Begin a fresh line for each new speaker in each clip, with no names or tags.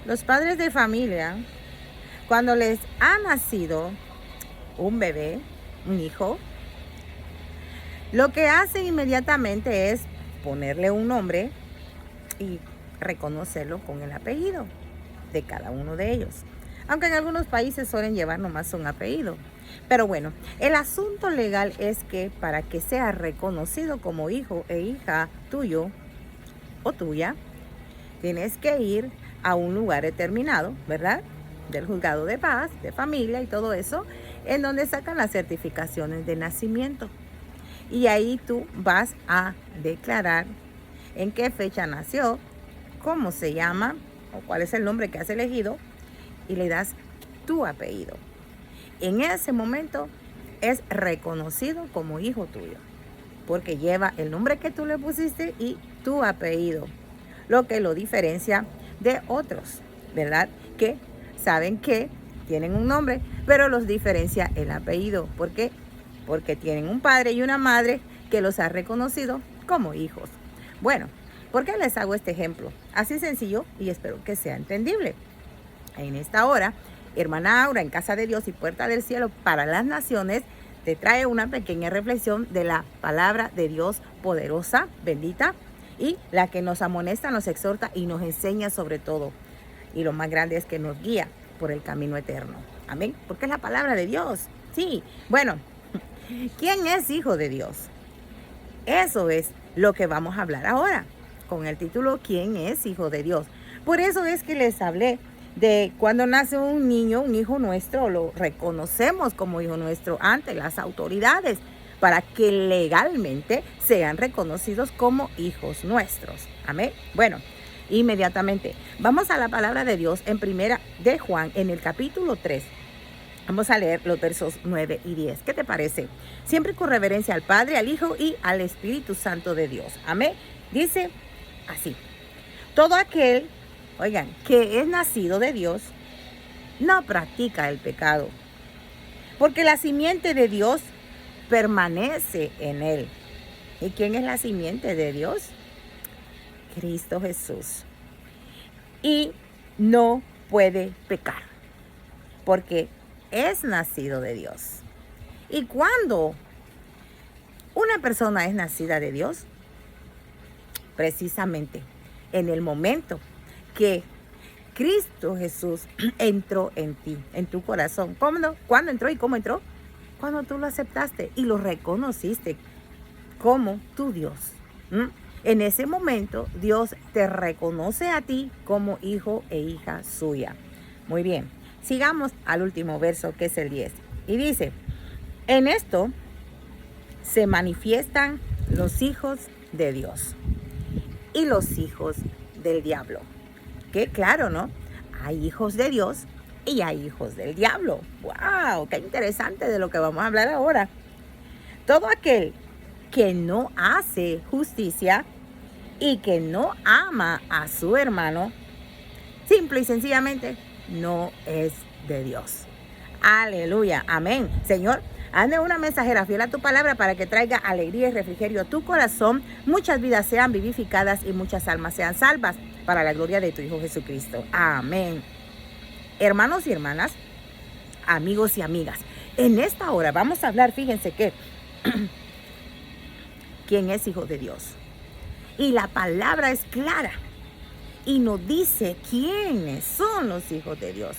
Los padres de familia, cuando les ha nacido un bebé, un hijo, lo que hacen inmediatamente es ponerle un nombre y reconocerlo con el apellido de cada uno de ellos. Aunque en algunos países suelen llevar nomás un apellido. Pero bueno, el asunto legal es que para que sea reconocido como hijo e hija tuyo o tuya, tienes que ir a un lugar determinado, ¿verdad? Del juzgado de paz, de familia y todo eso, en donde sacan las certificaciones de nacimiento. Y ahí tú vas a declarar en qué fecha nació, cómo se llama o cuál es el nombre que has elegido y le das tu apellido. En ese momento es reconocido como hijo tuyo, porque lleva el nombre que tú le pusiste y tu apellido, lo que lo diferencia de otros, ¿verdad? Que saben que tienen un nombre, pero los diferencia el apellido. ¿Por qué? Porque tienen un padre y una madre que los ha reconocido como hijos. Bueno, ¿por qué les hago este ejemplo? Así sencillo y espero que sea entendible. En esta hora, hermana Aura, en Casa de Dios y Puerta del Cielo para las Naciones, te trae una pequeña reflexión de la palabra de Dios poderosa, bendita, y la que nos amonesta, nos exhorta y nos enseña sobre todo. Y lo más grande es que nos guía por el camino eterno. Amén. Porque es la palabra de Dios. Sí. Bueno, ¿quién es hijo de Dios? Eso es lo que vamos a hablar ahora, con el título ¿Quién es hijo de Dios? Por eso es que les hablé de cuando nace un niño, un hijo nuestro, lo reconocemos como hijo nuestro ante las autoridades para que legalmente sean reconocidos como hijos nuestros. Amén. Bueno, inmediatamente vamos a la palabra de Dios en primera de Juan, en el capítulo 3. Vamos a leer los versos 9 y 10. ¿Qué te parece? Siempre con reverencia al Padre, al Hijo y al Espíritu Santo de Dios. Amén. Dice así: todo aquel, oigan, que es nacido de Dios, no practica el pecado, porque la simiente de Dios permanece en él. ¿Y quién es la simiente de Dios? Cristo Jesús. Y no puede pecar, porque es nacido de Dios. Y cuando una persona es nacida de Dios, precisamente en el momento que Cristo Jesús entró en ti, en tu corazón. ¿Cómo? ¿Cuándo entró y cómo entró? Cuando tú lo aceptaste y lo reconociste como tu Dios. En ese momento Dios te reconoce a ti como hijo e hija suya. Muy bien, sigamos al último verso, que es el 10. Y dice: en esto se manifiestan los hijos de Dios y los hijos del diablo. Que claro, ¿no? Hay hijos de Dios y hay hijos del diablo. ¡Wow! ¡Qué interesante de lo que vamos a hablar ahora! Todo aquel que no hace justicia y que no ama a su hermano, simple y sencillamente, no es de Dios. Aleluya, amén. Señor, hazme una mensajera fiel a tu palabra para que traiga alegría y refrigerio a tu corazón, muchas vidas sean vivificadas y muchas almas sean salvas para la gloria de tu Hijo Jesucristo. Amén. Hermanos y hermanas, amigos y amigas, en esta hora vamos a hablar, fíjense que, ¿quién es hijo de Dios? Y la palabra es clara y nos dice quiénes son los hijos de Dios.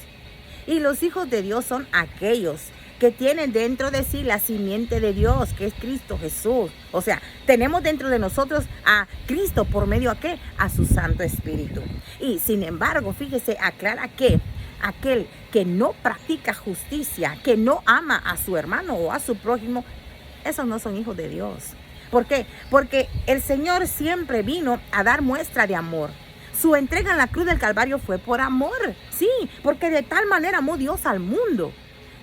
Y los hijos de Dios son aquellos que tienen dentro de sí la simiente de Dios, que es Cristo Jesús. O sea, tenemos dentro de nosotros a Cristo, ¿por medio a qué? A su Santo Espíritu. Y sin embargo, fíjese, aclara que aquel que no practica justicia, que no ama a su hermano o a su prójimo, esos no son hijos de Dios. ¿Por qué? Porque el Señor siempre vino a dar muestra de amor. Su entrega en la cruz del Calvario fue por amor. Sí, porque de tal manera amó Dios al mundo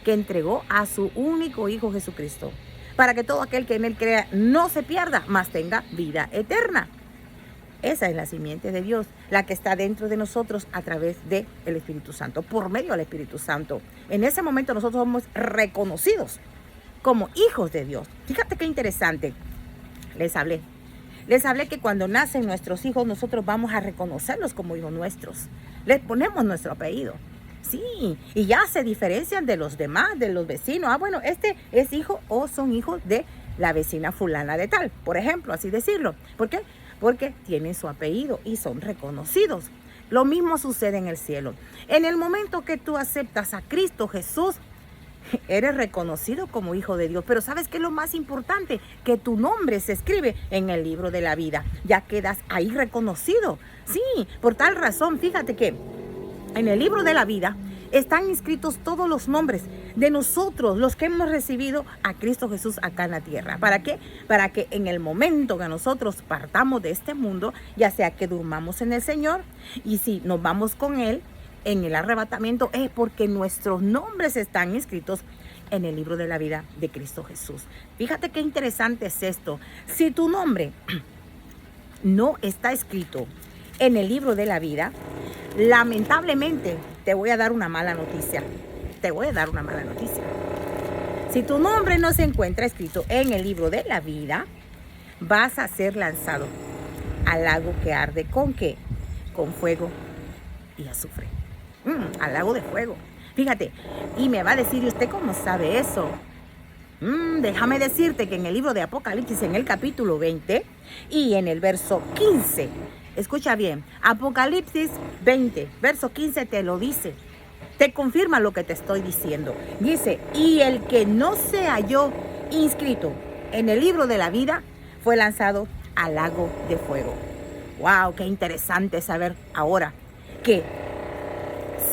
que entregó a su único Hijo Jesucristo, para que todo aquel que en él crea no se pierda, mas tenga vida eterna. Esa es la simiente de Dios, la que está dentro de nosotros a través del Espíritu Santo, por medio del Espíritu Santo. En ese momento nosotros somos reconocidos como hijos de Dios. Fíjate qué interesante. Les hablé Les hablé que cuando nacen nuestros hijos, nosotros vamos a reconocerlos como hijos nuestros. Les ponemos nuestro apellido. Sí, y ya se diferencian de los demás, de los vecinos. Ah, bueno, este es hijo o son hijos de la vecina fulana de tal, por ejemplo, así decirlo. ¿Por qué? Porque tienen su apellido y son reconocidos. Lo mismo sucede en el cielo. En el momento que tú aceptas a Cristo Jesús, eres reconocido como hijo de Dios. Pero ¿sabes qué es lo más importante? Que tu nombre se escribe en el libro de la vida. Ya quedas ahí reconocido. Sí, por tal razón, fíjate que en el libro de la vida están inscritos todos los nombres de nosotros, los que hemos recibido a Cristo Jesús acá en la tierra. ¿Para qué? Para que en el momento que nosotros partamos de este mundo, ya sea que durmamos en el Señor, y si nos vamos con Él en el arrebatamiento, es porque nuestros nombres están inscritos en el libro de la vida de Cristo Jesús. Fíjate qué interesante es esto. Si tu nombre no está escrito en el libro de la vida, lamentablemente te voy a dar una mala noticia. Te voy a dar una mala noticia. Si tu nombre no se encuentra escrito en el libro de la vida, vas a ser lanzado al lago que arde. ¿Con qué? Con fuego y azufre. Al lago de fuego. Fíjate, y me va a decir, ¿y usted cómo sabe eso? Déjame decirte que en el libro de Apocalipsis, en el capítulo 20 y en el verso 15, escucha bien, Apocalipsis 20, verso 15 te lo dice. Te confirma lo que te estoy diciendo. Dice, y el que no se halló inscrito en el libro de la vida fue lanzado al lago de fuego. ¡Wow! Qué interesante saber ahora que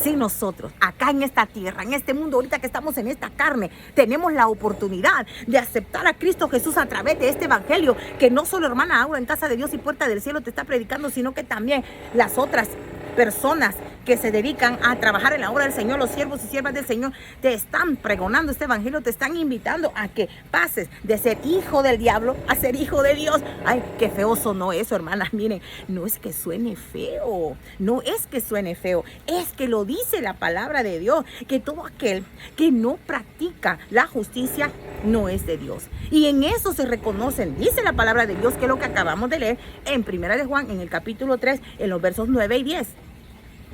si nosotros, acá en esta tierra, en este mundo, ahorita que estamos en esta carne, tenemos la oportunidad de aceptar a Cristo Jesús a través de este evangelio, que no solo hermana Aura en Casa de Dios y Puerta del Cielo te está predicando, sino que también las otras personas que se dedican a trabajar en la obra del Señor, los siervos y siervas del Señor, te están pregonando este evangelio, te están invitando a que pases de ser hijo del diablo a ser hijo de Dios. Ay, qué feo sonó eso, hermanas. Miren, no es que suene feo, no es que suene feo, es que lo dice la palabra de Dios, que todo aquel que no practica la justicia no es de Dios. Y en eso se reconocen, dice la palabra de Dios, que es lo que acabamos de leer en Primera de Juan, en el capítulo 3, en los versos 9 y 10.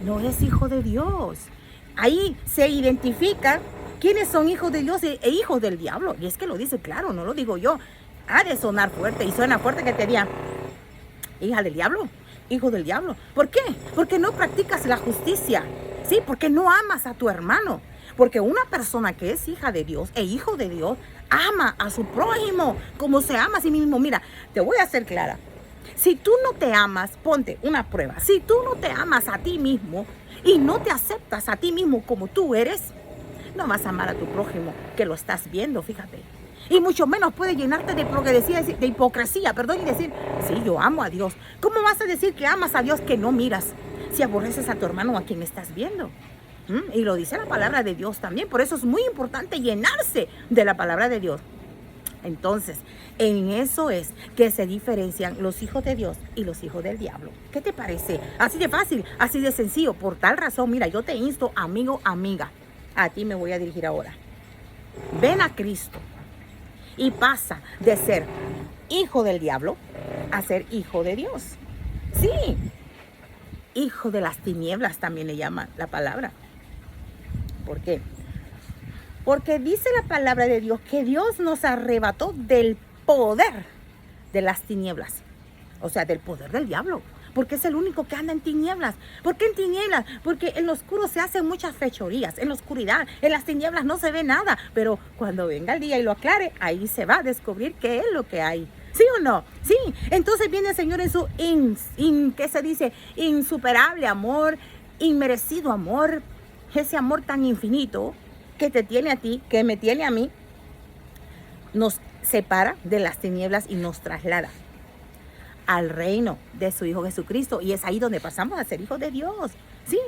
No es hijo de Dios. Ahí se identifica quiénes son hijos de Dios e hijos del diablo. Y es que lo dice claro, no lo digo yo. Ha de sonar fuerte, y suena fuerte que te diga, hija del diablo, hijo del diablo. ¿Por qué? Porque no practicas la justicia. Sí, porque no amas a tu hermano. Porque una persona que es hija de Dios e hijo de Dios ama a su prójimo como se ama a sí mismo. Mira, te voy a ser clara. Si tú no te amas, ponte una prueba. Si tú no te amas a ti mismo y no te aceptas a ti mismo como tú eres, no vas a amar a tu prójimo, que lo estás viendo, fíjate. Y mucho menos puede llenarte de hipocresía, y decir, sí, yo amo a Dios. ¿Cómo vas a decir que amas a Dios que no miras si aborreces a tu hermano o a quien estás viendo? Y lo dice la palabra de Dios también. Por eso es muy importante llenarse de la palabra de Dios. Entonces, en eso es que se diferencian los hijos de Dios y los hijos del diablo. ¿Qué te parece? Así de fácil, así de sencillo. Por tal razón, mira, yo te insto, amigo, amiga, a ti me voy a dirigir ahora. Ven a Cristo y pasa de ser hijo del diablo a ser hijo de Dios. Sí, hijo de las tinieblas también le llama la palabra. ¿Por qué? Porque dice la palabra de Dios que Dios nos arrebató del poder de las tinieblas. O sea, del poder del diablo. Porque es el único que anda en tinieblas. ¿Por qué en tinieblas? Porque en lo oscuro se hacen muchas fechorías. En la oscuridad, en las tinieblas no se ve nada. Pero cuando venga el día y lo aclare, ahí se va a descubrir qué es lo que hay. ¿Sí o no? Sí. Entonces viene el Señor en su, ¿qué se dice? Insuperable amor, inmerecido amor. Ese amor tan infinito que te tiene a ti, que me tiene a mí, nos separa de las tinieblas y nos traslada al reino de su Hijo Jesucristo. Y es ahí donde pasamos a ser hijos de Dios. ¿Sí?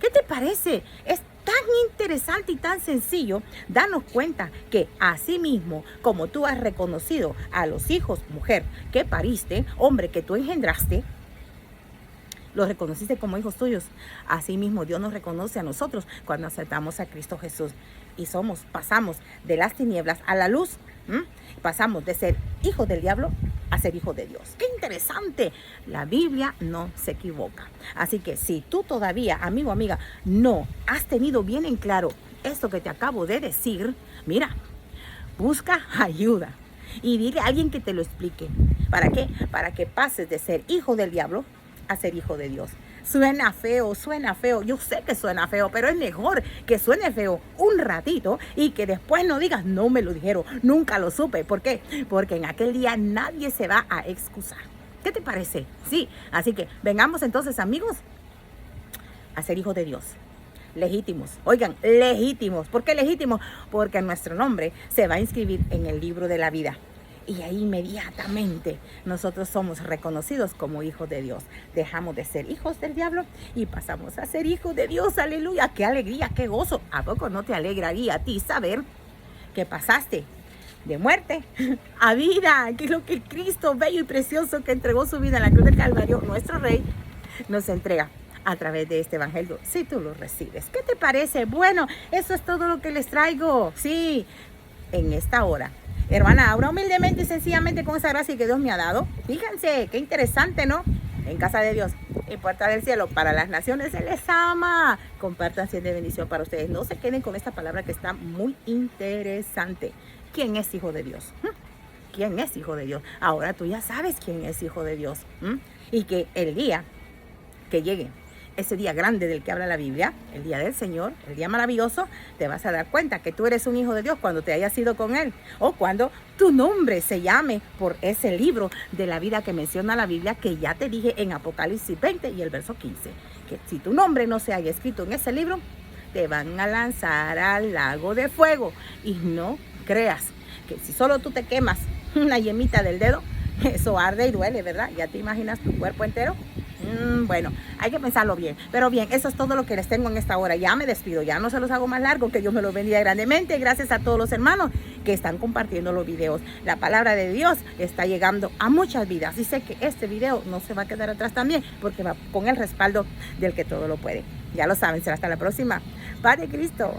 ¿Qué te parece? Es tan interesante y tan sencillo darnos cuenta que así mismo como tú has reconocido a los hijos, mujer, que pariste, hombre, que tú engendraste, Los reconociste como hijos tuyos. Asimismo, Dios nos reconoce a nosotros cuando aceptamos a Cristo Jesús. Y pasamos de las tinieblas a la luz. Pasamos de ser hijos del diablo a ser hijos de Dios. ¡Qué interesante! La Biblia no se equivoca. Así que si tú todavía, amigo, amiga, no has tenido bien en claro esto que te acabo de decir, mira, busca ayuda y dile a alguien que te lo explique. ¿Para qué? Para que pases de ser hijo del diablo a ser hijo de Dios. Suena feo, yo sé que suena feo, pero es mejor que suene feo un ratito y que después no digas, no me lo dijeron, nunca lo supe. ¿Por qué? Porque en aquel día nadie se va a excusar. ¿Qué te parece? Sí, así que vengamos entonces, amigos, a ser hijos de Dios. Legítimos, oigan, legítimos. ¿Por qué legítimos? Porque nuestro nombre se va a inscribir en el libro de la vida. Y ahí inmediatamente nosotros somos reconocidos como hijos de Dios. Dejamos de ser hijos del diablo y pasamos a ser hijos de Dios. ¡Aleluya! ¡Qué alegría, qué gozo! ¿A poco no te alegraría a ti saber que pasaste de muerte a vida? Que es lo que Cristo bello y precioso, que entregó su vida en la cruz del Calvario, nuestro Rey, nos entrega a través de este evangelio, si tú lo recibes. ¿Qué te parece? Bueno, eso es todo lo que les traigo. Sí, en esta hora. Hermana Aura, humildemente y sencillamente con esa gracia que Dios me ha dado. Fíjense, qué interesante, ¿no? En casa de Dios y puerta del cielo para las naciones se les ama. Compartan si es de bendición para ustedes. No se queden con esta palabra que está muy interesante. ¿Quién es hijo de Dios? ¿Quién es hijo de Dios? Ahora tú ya sabes quién es hijo de Dios. Y que el día que llegue ese día grande del que habla la Biblia, el día del Señor, el día maravilloso, te vas a dar cuenta que tú eres un hijo de Dios cuando te hayas ido con Él, o cuando tu nombre se llame por ese libro de la vida que menciona la Biblia, que ya te dije en Apocalipsis 20 y el verso 15, que si tu nombre no se haya escrito en ese libro, te van a lanzar al lago de fuego. Y no creas que si solo tú te quemas una yemita del dedo, eso arde y duele, ¿verdad? ¿Ya te imaginas tu cuerpo entero? Bueno, hay que pensarlo bien. Pero bien, eso es todo lo que les tengo en esta hora. Ya me despido, ya no se los hago más largo. Que Dios me los bendiga grandemente. Gracias a todos los hermanos que están compartiendo los videos. La palabra de Dios está llegando a muchas vidas. Y sé que este video no se va a quedar atrás también, porque va con el respaldo del que todo lo puede. Ya lo saben, será hasta la próxima. Padre Cristo.